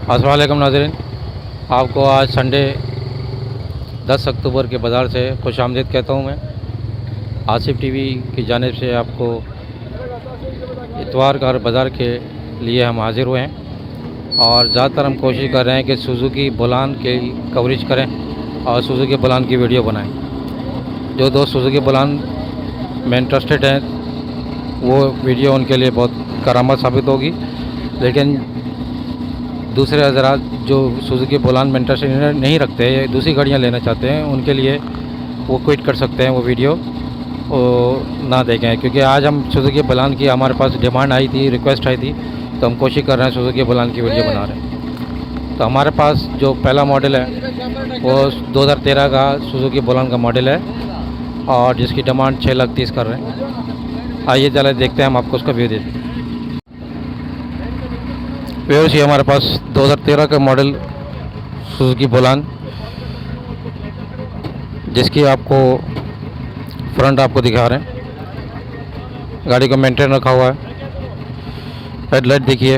अस्सलाम वालेकुम नाज़रीन, आपको आज संडे 10 अक्टूबर के बाज़ार से खुशामदीद कहता हूँ मैं। आसिफ टीवी की जानिब से आपको इतवार का बाज़ार के लिए हम हाज़िर हुए हैं और ज़्यादातर हम कोशिश कर रहे हैं कि सुजुकी बोलान की कवरेज करें और सुजुकी बोलान की वीडियो बनाएं। जो दोस्त सुजुकी बोलान में इंटरेस्टेड हैं वो वीडियो उनके लिए बहुत करामत साबित होगी, लेकिन दूसरे हज़रात जो सुजुकी बोलान में इंटरेस्ट नहीं रखते, दूसरी गाड़ियाँ लेना चाहते हैं, उनके लिए वो क्विट कर सकते हैं, वो वीडियो ना देखें। क्योंकि आज हम सुजुकी बोलान की हमारे पास डिमांड आई थी, रिक्वेस्ट आई थी, तो हम कोशिश कर रहे हैं सुजुकी बोलान की वीडियो बना रहे हैं। तो हमारे पास जो पहला मॉडल है वो 2013 का सुजुकी बोलान का मॉडल है और जिसकी डिमांड 6,30,000 कर रहे हैं। आइए चले देखते हैं, हम आपको उसका व्यू देते हैं। व्यूअर्स, ये हमारे पास 2013 का मॉडल सुजुकी बोलान, जिसकी आपको फ्रंट आपको दिखा रहे हैं। गाड़ी को मेंटेन रखा हुआ है। हेडलाइट देखिए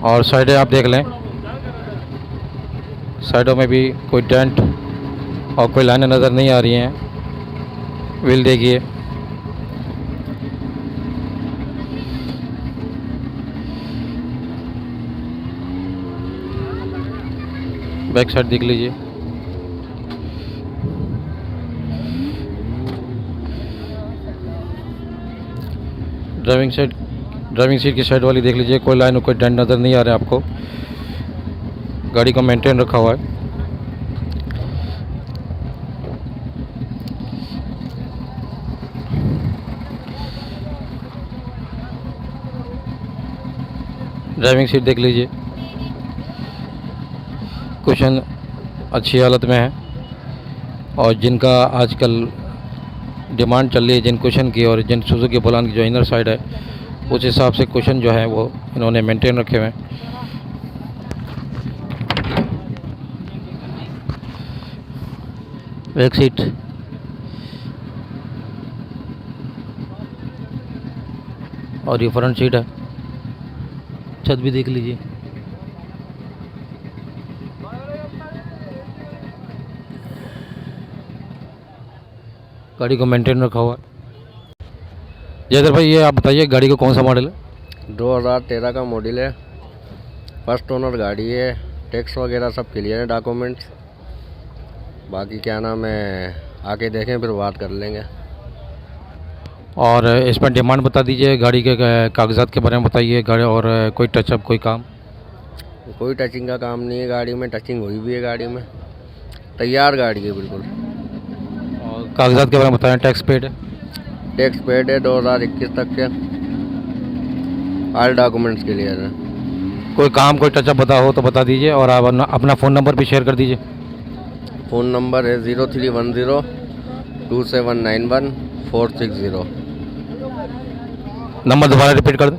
और साइडें आप देख लें, साइडों में भी कोई डेंट और कोई लाइनें नज़र नहीं आ रही हैं। व्हील देखिए, बैक साइड देख लीजिए। ड्राइविंग सीट की साइड वाली देख लीजिए, कोई लाइन और कोई डेंट नज़र नहीं आ रहा है आपको। गाड़ी को मेंटेन रखा हुआ है। ड्राइविंग सीट देख लीजिए, कुशन अच्छी हालत में है और जिनका आजकल डिमांड चल रही है जिन कुशन की और जिन सुजुकी बोलान की जो इनर साइड है, उस हिसाब से कुशन जो है वो इन्होंने मेंटेन रखे हुए हैं। बैक सीट और ये फ्रंट सीट है। छत भी देख लीजिए। गाड़ी को मेंटेन रखा हुआ है। जयदर भाई, ये आप बताइए गाड़ी का कौन सा मॉडल है? 2013 का मॉडल है, फर्स्ट ओनर गाड़ी है। टैक्स वगैरह सब क्लियर है, डॉक्यूमेंट्स। बाकी क्या नाम है, आके देखें फिर बात कर लेंगे। और इसमें डिमांड बता दीजिए, गाड़ी के कागजात के बारे में बताइए, गाड़ी और कोई टचअप कोई काम? कोई टचिंग का काम नहीं है गाड़ी में, टचिंग हुई भी है गाड़ी में, तैयार गाड़ी है बिल्कुल। और कागजात के बारे में बताएं। टैक्स पेड है? टैक्स पेड है 2021 तक के, ऑल डॉक्यूमेंट्स क्लियर है। कोई काम कोई टचअप बता हो तो बता दीजिए और आप अपना फ़ोन नंबर भी शेयर कर दीजिए। फ़ोन नंबर है 03102791 460। नंबर दोबारा रिपीट कर दें।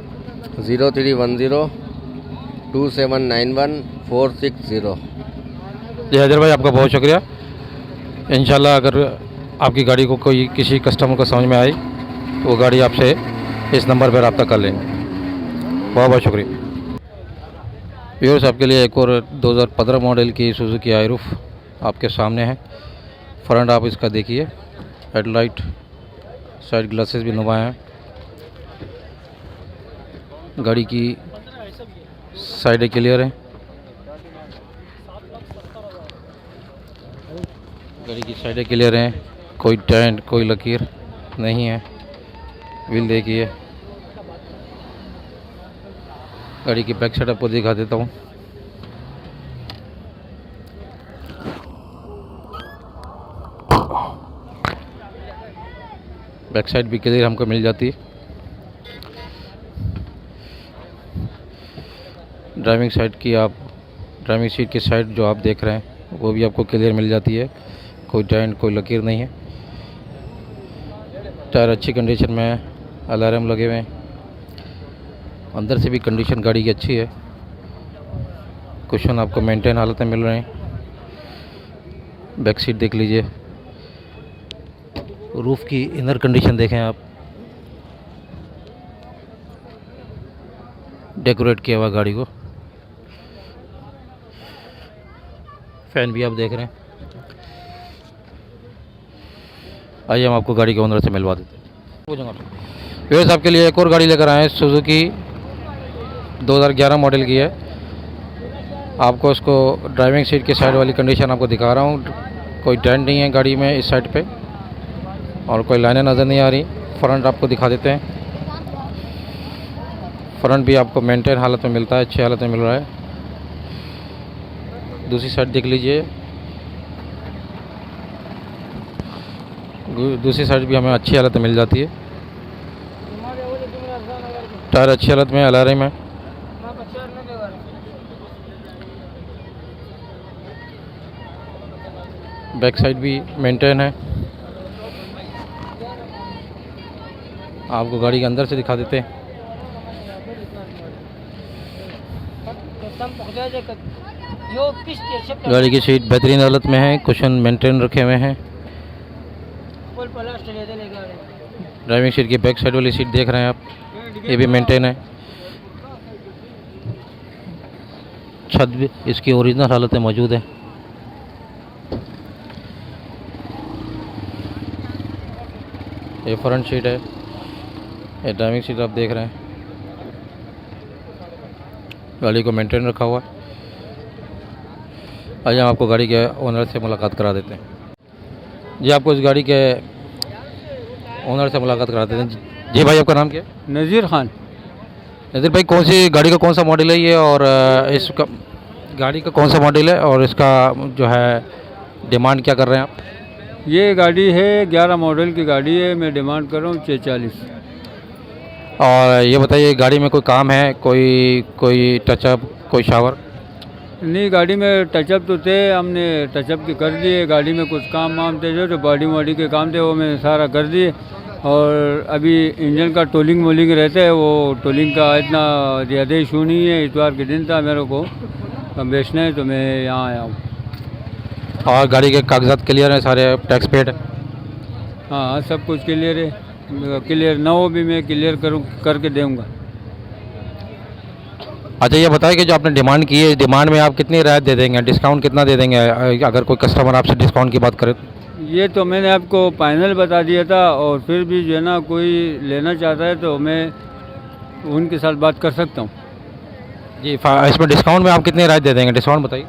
03102791 460। जी हैदर भाई, आपका बहुत शुक्रिया। इंशाल्लाह अगर आपकी गाड़ी को कोई किसी कस्टमर को समझ में आई तो वो गाड़ी आपसे इस नंबर पर रब्ता कर लेंगे। बहुत बहुत शुक्रिया। व्यूअर्स, आपके लिए एक और 2015 मॉडल की सुजुकी आई-रूफ आपके सामने है। फ्रंट आप इसका देखिए, हेडलाइट, साइड ग्लासेस भी नुमा हैं। गाड़ी की साइडें क्लियर हैं। गाड़ी की साइडें क्लियर हैं, कोई डेंट कोई लकीर नहीं है। व्हील देखिए। गाड़ी की बैक साइड आपको दिखा देता हूँ। बैक साइड भी क्लियर हमको मिल जाती है। ड्राइविंग सीट की साइड जो आप देख रहे हैं वो भी आपको क्लियर मिल जाती है, कोई डेंट कोई लकीर नहीं है। टायर अच्छी कंडीशन में है, अलार्म लगे हुए हैं। अंदर से भी कंडीशन गाड़ी की अच्छी है। कुशन आपको मेंटेन हालत में मिल रहे हैं। बैक सीट देख लीजिए। रूफ़ की इनर कंडीशन देखें आप। डेकोरेट किया हुआ गाड़ी को। फैन भी आप देख रहे हैं। आइए हम आपको गाड़ी के ओनर से मिलवा देते हैं। व्यवस्था आपके लिए एक और गाड़ी लेकर आए हैं, सुजुकी 2011 मॉडल की है। आपको उसको ड्राइविंग सीट की साइड वाली कंडीशन आपको दिखा रहा हूँ। कोई डेंट नहीं है गाड़ी में इस साइड पे और कोई लाइनें नज़र नहीं आ रही। फ्रंट आपको दिखा देते हैं। फ्रंट भी आपको मेंटेन हालत में मिलता है, अच्छी हालत में मिल रहा है। दूसरी साइड देख लीजिए, दूसरी साइड भी हमें अच्छी हालत में मिल जाती है। टायर अच्छी हालत में, अलार्म है। बैक साइड भी मेंटेन है। आपको गाड़ी के अंदर से दिखा देते हैं। गाड़ी की सीट बेहतरीन हालत में है, कुशन मेंटेन रखे हुए हैं। ड्राइविंग सीट की बैक साइड वाली सीट देख रहे हैं आप, ये भी मेंटेन है। छत भी इसकी ओरिजिनल हालत में मौजूद है। ये फ्रंट सीट है, ये ड्राइविंग सीट आप देख रहे हैं। गाड़ी को मेंटेन रखा हुआ है। आइए हम आपको गाड़ी के ओनर से मुलाकात करा देते हैं। जी, आपको इस गाड़ी के ओनर से मुलाकात करा देते हैं। जी भाई, आपका नाम क्या है? नज़ीर खान। नज़ीर भाई, कौन सी गाड़ी का कौन सा मॉडल है ये, और इसका गाड़ी का कौन सा मॉडल है और इसका जो है डिमांड क्या कर रहे हैं आप? ये गाड़ी है 11 मॉडल की गाड़ी है, मैं डिमांड कर रहा हूँ 640। और ये बताइए, गाड़ी में कोई काम है, कोई टचअप, कोई शावर? नहीं, गाड़ी में टचअप तो थे, हमने टचअप के कर दिए। गाड़ी में कुछ काम वाम थे, जो बॉडी वॉडी के काम थे वो मैंने सारा कर दिए। और अभी इंजन का टोलिंग वोलिंग रहता है, वो टोलिंग का इतना ज़्यादा इशू नहीं है। इतवार के दिन था, मेरे को बेचना है तो मैं यहाँ आया हूँ। और गाड़ी के कागजात क्लियर हैं सारे, टैक्स पेड है? हाँ, सब कुछ क्लियर है। क्लियर ना हो भी मैं क्लियर करके दूँगा। अच्छा, ये बताइए कि जो आपने डिमांड की है, डिमांड में आप कितनी राहत दे देंगे, डिस्काउंट कितना दे देंगे अगर कोई कस्टमर आपसे डिस्काउंट की बात करे तो? ये तो मैंने आपको फाइनल बता दिया था, और फिर भी जो है ना कोई लेना चाहता है तो मैं उनके साथ बात कर सकता हूँ। जी, इसमें डिस्काउंट में आप कितनी राहत दे देंगे, डिस्काउंट बताइए।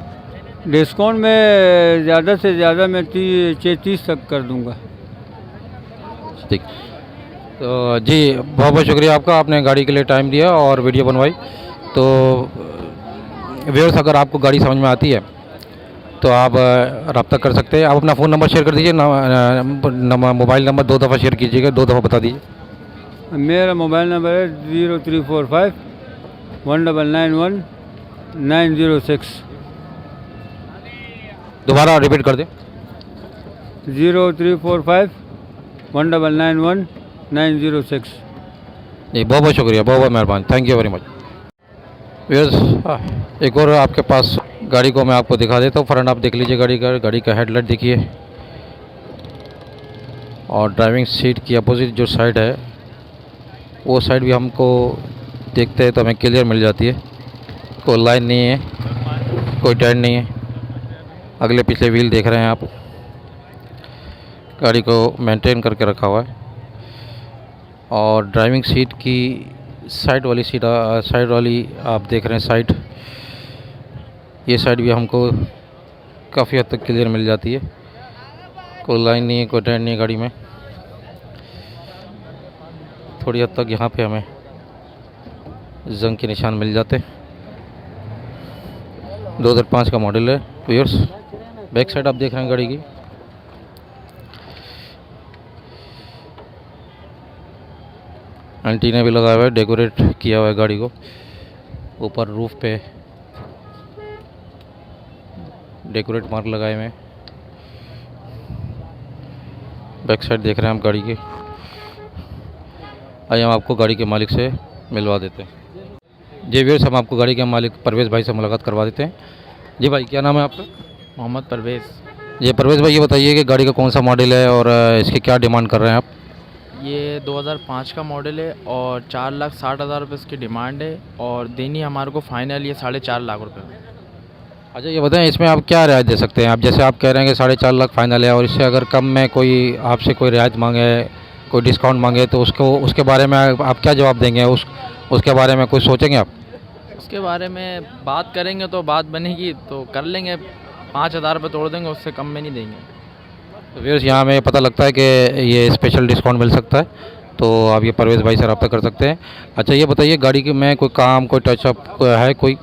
डिस्काउंट में ज़्यादा से ज़्यादा मैं 30 तक कर दूँगा। ठीक, तो जी बहुत बहुत शुक्रिया आपका, आपने गाड़ी के लिए टाइम दिया और वीडियो बनवाई। तो व्यूअर्स, अगर आपको गाड़ी समझ में आती है तो आप रब्ता कर सकते हैं। आप अपना फ़ोन नंबर शेयर कर दीजिए, मोबाइल नंबर 2 दफ़ा शेयर कीजिएगा, 2 दफ़ा बता दीजिए। मेरा मोबाइल नंबर है 0345 1991 906। दोबारा रिपीट कर दें। 0345 1991 906। जी, बहुत बहुत शुक्रिया, बहुत बहुत मेहरबानी, thank you very much. Viewers, एक और आपके पास गाड़ी को मैं आपको दिखा देता हूँ। फ्रंट आप देख लीजिए गाड़ी का हेडलाइट देखिए, और ड्राइविंग सीट की अपोजिट जो साइड है वो साइड भी हमको देखते हैं तो हमें क्लियर मिल जाती है। कोई लाइन नहीं है, कोई डेंट नहीं है। अगले पीछे व्हील देख रहे हैं आप, गाड़ी को मेंटेन करके रखा हुआ है। और ड्राइविंग सीट की साइड वाली आप देख रहे हैं साइड, ये साइड भी हमको काफ़ी हद तक क्लियर मिल जाती है। कोई लाइन नहीं है, कोई डेंट नहीं है गाड़ी में। थोड़ी हद तक यहाँ पे हमें जंग के निशान मिल जाते। 2005 का मॉडल है व्यूअर्स। बैक साइड आप देख रहे हैं गाड़ी की, एंटीना भी लगा हुआ है, डेकोरेट किया हुआ है गाड़ी को। ऊपर रूफ पे डेकोरेट मार्क लगाए हुए हैं। बैक साइड देख रहे हैं हम गाड़ी की। आइए हम आपको गाड़ी के मालिक से मिलवा देते हैं। जी व्यूअर्स, हम आपको गाड़ी के मालिक परवेज़ भाई से मुलाकात करवा देते हैं। जी भाई, क्या नाम है आपका? मोहम्मद परवेज़। जी परवेज़ भाई, ये बताइए कि गाड़ी का कौन सा मॉडल है और इसकी क्या डिमांड कर रहे हैं आप? ये 2005 का मॉडल है और 4,60,000 रुपये इसकी डिमांड है और देनी हमारे को फाइनल ये 4.5 लाख रुपये में। अच्छा ये बताएं इसमें आप क्या रियायत दे सकते हैं? आप जैसे आप कह रहे हैं कि 4.5 लाख फाइनल है और इससे अगर कम में कोई आपसे कोई रियायत मांगे, कोई डिस्काउंट मांगे तो उसको उसके बारे में आप क्या जवाब देंगे? उसके बारे में कुछ सोचेंगे आप? उसके बारे में बात करेंगे तो बात बनेगी तो कर लेंगे, 5,000 रुपये तोड़ देंगे, उससे कम में नहीं देंगे। तो व्यूअर्स यहाँ में पता लगता है कि ये स्पेशल डिस्काउंट मिल सकता है, तो आप ये परवेज़ भाई से रब्ता कर सकते हैं। अच्छा ये बताइए गाड़ी के में कोई काम, कोई टचअप है कोई?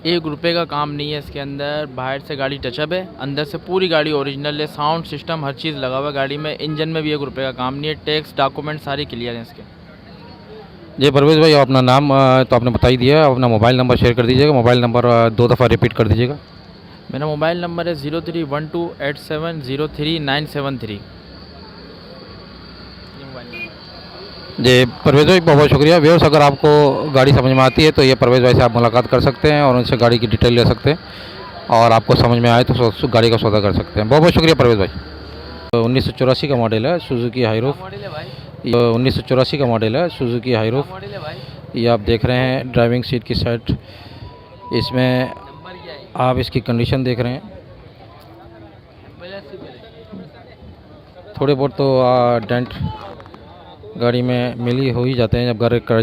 1 रुपये का काम नहीं है इसके अंदर। बाहर से गाड़ी टचअप है, अंदर से पूरी गाड़ी ओरिजिनल है, साउंड सिस्टम हर चीज़ लगा हुआ है गाड़ी में। इंजन में भी 1 रुपये का काम नहीं है। टैक्स डॉक्यूमेंट सारे क्लियर हैं इसके। जी परवेज़ भाई अपना नाम तो आपने बता ही दिया, अपना मोबाइल नंबर शेयर कर दीजिएगा। मोबाइल नंबर 2 दफ़ा रिपीट कर दीजिएगा। मेरा मोबाइल नंबर है 03128703,973। जी परवेज़ भाई बहुत बहुत शुक्रिया। व्यूअर्स अगर आपको गाड़ी समझ में आती है तो ये परवेज़ भाई से आप मुलाकात कर सकते हैं और उनसे गाड़ी की डिटेल ले सकते हैं और आपको समझ में आए तो गाड़ी का सौदा कर सकते हैं। बहुत बहुत शुक्रिया परवेज़ भाई। 1984 का मॉडल है सुजुकी हाईरूफ। 1984 का मॉडल है सुजुकी हाईरूफ। ये आप देख रहे हैं ड्राइविंग सीट की साइड, इसमें आप इसकी कंडीशन देख रहे हैं। थोड़े बहुत तो डेंट गाड़ी में मिल ही हो ही जाते हैं जब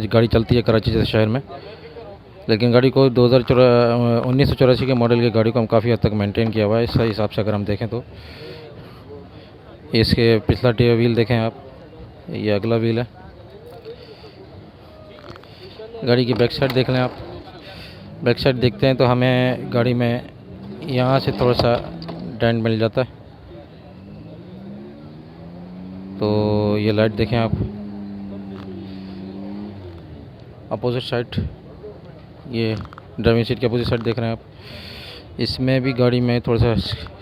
गाड़ी चलती है कराची जैसे शहर में, लेकिन गाड़ी को 1984 के मॉडल की गाड़ी को हम काफ़ी हद तक मेंटेन किया हुआ है। इस हिसाब से अगर हम देखें तो इसके पिछला टेयर व्हील देखें आप, ये अगला व्हील है। गाड़ी की बैक साइड देख लें आप। बैक साइड देखते हैं तो हमें गाड़ी में यहाँ से थोड़ा सा डेंट मिल जाता है। तो ये लाइट देखें आप। अपोजिट साइड, ये ड्राइविंग सीट के अपोजिट साइड देख रहे हैं आप, इसमें भी गाड़ी में थोड़ा सा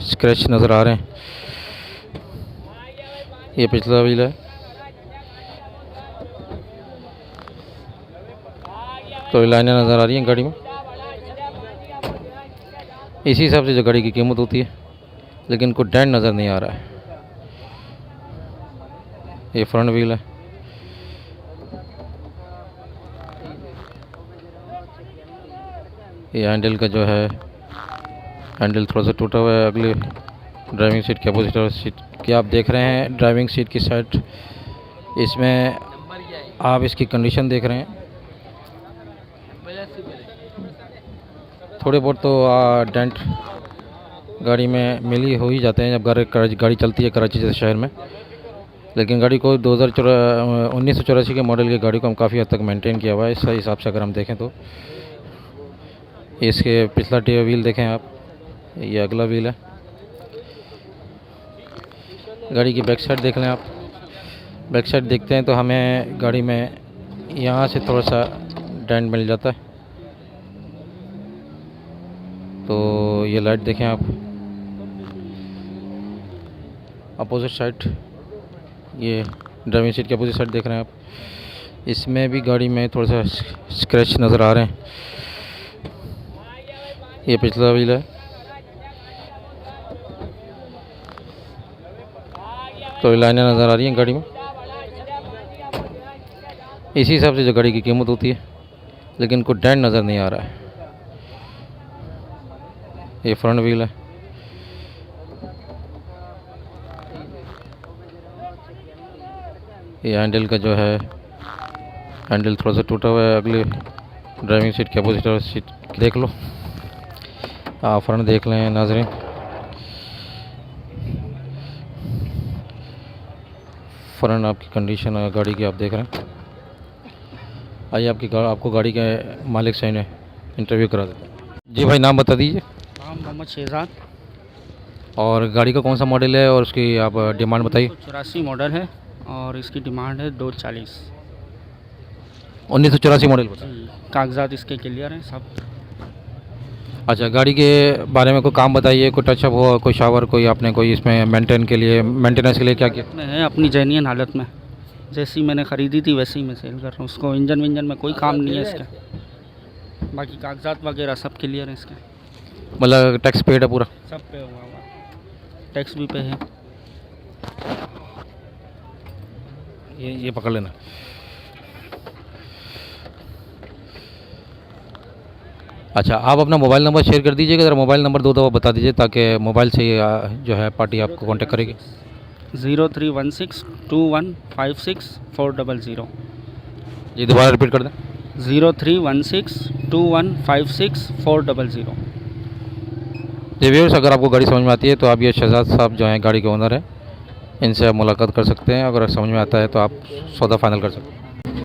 स्क्रैच नज़र आ रहे हैं। ये पिछला व्हील है। तो लाइनें नज़र आ रही हैं गाड़ी में। इसी हिसाब से जो गाड़ी की कीमत होती है, लेकिन कोई डेंट नज़र नहीं आ रहा है। ये फ्रंट व्हील है। ये हैंडल का जो है, हैंडल थोड़ा सा टूटा हुआ है अगले ड्राइविंग सीट के अपोजिट सीट की। आप देख रहे हैं ड्राइविंग सीट की साइड, इसमें आप इसकी कंडीशन देख रहे हैं। थोड़े बहुत तो डेंट गाड़ी में मिल ही हो ही जाते हैं जब गाड़ी चलती है कराची जैसे शहर में, लेकिन गाड़ी को 1984 के मॉडल की गाड़ी को हम काफ़ी हद तक मेंटेन किया हुआ है। इस हिसाब से अगर हम देखें तो इसके पिछला टेयर व्हील देखें आप, ये अगला व्हील है। गाड़ी की बैक साइड देख लें आप। बैक साइड देखते हैं तो हमें गाड़ी में यहाँ से थोड़ा सा डेंट मिल जाता है। तो ये लाइट देखें आप। अपोजिट साइड, ये ड्राइविंग सीट के अपोजिट साइड देख रहे हैं आप, इसमें भी गाड़ी में थोड़ा सा स्क्रैच नज़र आ रहे हैं। ये पिछला व्हील है। तो लाइनें नज़र आ रही हैं गाड़ी में। इसी हिसाब से जो गाड़ी की कीमत होती है, लेकिन कोई डेंट नज़र नहीं आ रहा है। ये फ्रंट व्हील है। ये हैंडल का जो है, हैंडल थोड़ा सा टूटा हुआ है अगले ड्राइविंग सीट के अपोजिट सीट देख लो। फ्रंट देख लें नाज़रीन। फ्रंट आपकी कंडीशन गाड़ी की आप देख रहे हैं। आइए आपको गाड़ी के मालिक से इंटरव्यू करा देते हैं। जी भाई नाम बता दीजिए। नाम मोहम्मद शहजाद। और गाड़ी का कौन सा मॉडल है और उसकी आप डिमांड बताइए। 84 मॉडल है और इसकी डिमांड है 240। 1984 मॉडल बताइए। जी, कागजात इसके क्लियर हैं सब। अच्छा गाड़ी के बारे में कोई काम बताइए, कोई टचअप हो, कोई शावर, कोई आपने कोई इसमें मेंटेनेंस के लिए क्या किया? में है अपनी जेन्युइन हालत में, जैसी मैंने ख़रीदी थी वैसी मैं सेल कर रहा हूँ उसको। इंजन विंजन में कोई काम नहीं है इसका, बाकी कागजात वगैरह सब क्लियर हैं इसके। मतलब टैक्स पेड है पूरा? सब पे हुआ टैक्स भी पे है। ये पकड़ लेना। अच्छा, आप अपना मोबाइल नंबर शेयर कर दीजिएगा, ज़रा मोबाइल नंबर 2 दफ़ा बता दीजिए ताकि मोबाइल से जो है पार्टी आपको कांटेक्ट करेगी। 03162156 400। जी दोबारा रिपीट कर दें। 03162156 400। जी व्यूअर्स, अगर आपको गाड़ी समझ में आती है तो आप ये शहजाद साहब जो हैं गाड़ी के ओनर हैं, इनसे आप मुलाकात कर सकते हैं। अगर समझ में आता है तो आप सौदा फाइनल कर सकते हैं।